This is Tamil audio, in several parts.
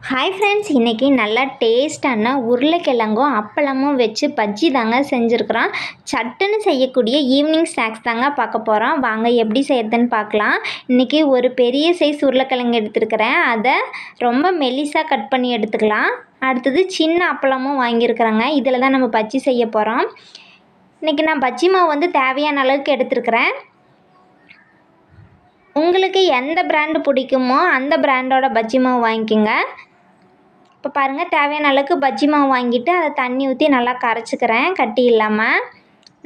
ஹாய் ஃப்ரெண்ட்ஸ், இன்றைக்கி நல்லா டேஸ்டான உருளைக்கிழங்கும் அப்பளமும் வச்சு பஜ்ஜி தாங்க செஞ்சுருக்குறோம். சட்டுன்னு செய்யக்கூடிய ஈவினிங் ஸ்நாக்ஸ் தாங்க பார்க்க போகிறோம். வாங்க எப்படி செய்யறதுன்னு பார்க்கலாம். இன்றைக்கி ஒரு பெரிய சைஸ் உருளைக்கிழங்கு எடுத்துருக்கிறேன். அதை ரொம்ப மெல்லிசாக கட் பண்ணி எடுத்துக்கலாம். அடுத்தது சின்ன அப்பளமும் வாங்கியிருக்கிறேங்க. இதில் தான் நம்ம பஜ்ஜி செய்ய போகிறோம். இன்றைக்கி நான் பஜ்ஜி மாவு வந்து தேவையான அளவுக்கு எடுத்துருக்கிறேன். உங்களுக்கு எந்த பிராண்டு பிடிக்குமோ அந்த பிராண்டோட பஜ்ஜி மாவு வாங்கிக்கோங்க. இப்போ பாருங்கள், தேவையான அளவுக்கு பஜ்ஜி மாவு வாங்கிட்டு அதை தண்ணி ஊற்றி நல்லா கரைச்சிக்கிறேன், கட்டி இல்லாமல்.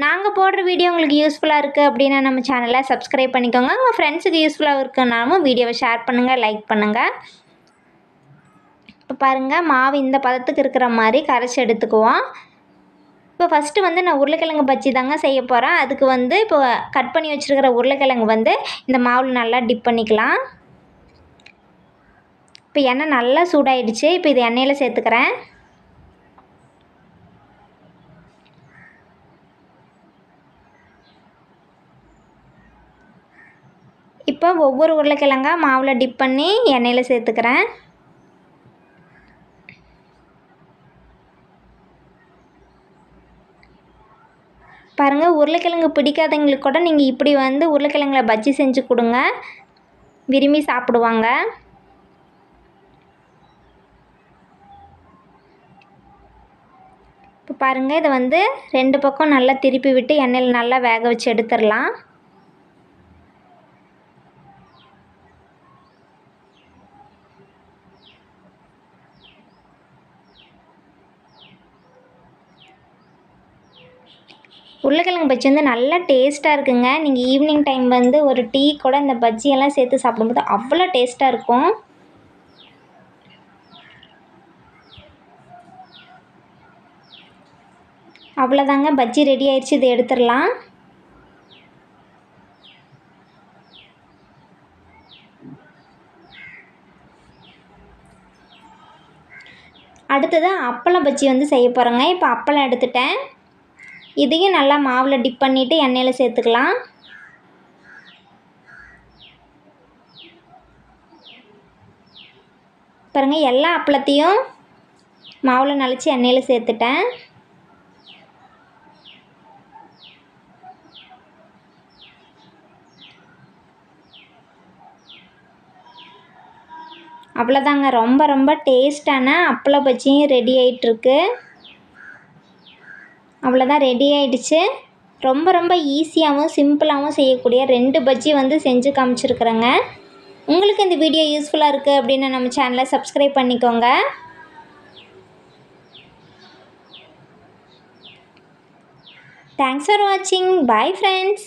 நாங்கள் போடுற வீடியோ உங்களுக்கு யூஸ்ஃபுல்லாக இருக்குது அப்படின்னா நம்ம சேனலை சப்ஸ்கிரைப் பண்ணிக்கோங்க. உங்கள் ஃப்ரெண்ட்ஸுக்கு யூஸ்ஃபுல்லாக இருக்குனாலும் வீடியோவை ஷேர் பண்ணுங்கள், லைக் பண்ணுங்கள். இப்போ பாருங்கள், மாவு இந்த பதத்துக்கு இருக்கிற மாதிரி கரைச்சி எடுத்துக்குவோம். இப்போ ஃபஸ்ட்டு வந்து நான் உருளைக்கிழங்கு பஜ்ஜி தாங்க செய்ய போகிறேன். அதுக்கு வந்து இப்போ கட் பண்ணி வச்சுருக்கிற உருளைக்கிழங்கு வந்து இந்த மாவில் நல்லா டிப் பண்ணிக்கலாம். இப்போ எண்ணெய் நல்லா சூடாயிடுச்சு. இப்போ இது எண்ணெயில் சேர்த்துக்கிறேன். இப்போ ஒவ்வொரு உருளைக்கிழங்கா மாவில் டிப் பண்ணி எண்ணெயில் சேர்த்துக்கிறேன். பாருங்கள், உருளைக்கிழங்கு பிடிக்காதவங்களுக்கு கூட நீங்கள் இப்படி வந்து உருளைக்கிழங்குல பஜ்ஜி செஞ்சு கொடுங்க, விரும்பி சாப்பிடுவாங்க. இப்போ பாருங்கள், இதை வந்து ரெண்டு பக்கம் நல்லா திருப்பி விட்டு எண்ணெயில் நல்லா வேக வச்சு எடுத்துடலாம். உருளைக்கிழங்கு பஜ்ஜி வந்து நல்லா டேஸ்ட்டாக இருக்குங்க. நீங்கள் ஈவினிங் டைம் வந்து ஒரு டீ கூட இந்த பஜ்ஜியெல்லாம் சேர்த்து சாப்பிடும்போது அவ்வளோ டேஸ்ட்டாக இருக்கும். அவ்வளோதாங்க, பஜ்ஜி ரெடி ஆயிடுச்சு. இதை எடுத்துடலாம். அடுத்தது அப்பளம் பஜ்ஜி வந்து செய்ய போகிறேங்க. இப்போ அப்பளம் எடுத்துட்டேன். இதையும் நல்லா மாவில் டிப் பண்ணிவிட்டு எண்ணெயில் சேர்த்துக்கலாம். பாருங்கள், எல்லா அப்பளத்தையும் மாவில் நனைச்சி எண்ணெயில் சேர்த்துட்டேன். அவ்வளோதாங்க, ரொம்ப ரொம்ப டேஸ்டான அப்பள பஜ்ஜியும் ரெடி ஆகிட்டுருக்கு. அவ்வளோதான், ரெடி ஆகிடுச்சு. ரொம்ப ரொம்ப ஈஸியாகவும் சிம்பிளாகவும் செய்யக்கூடிய 2 பஜ்ஜி வந்து செஞ்சு காமிச்சிருக்கிறேங்க. உங்களுக்கு இந்த வீடியோ யூஸ்ஃபுல்லாக இருக்குது அப்படின்னு நம்ம சேனலை சப்ஸ்கிரைப் பண்ணிக்கோங்க. தேங்க்ஸ் ஃபார் வாட்சிங். Bye friends.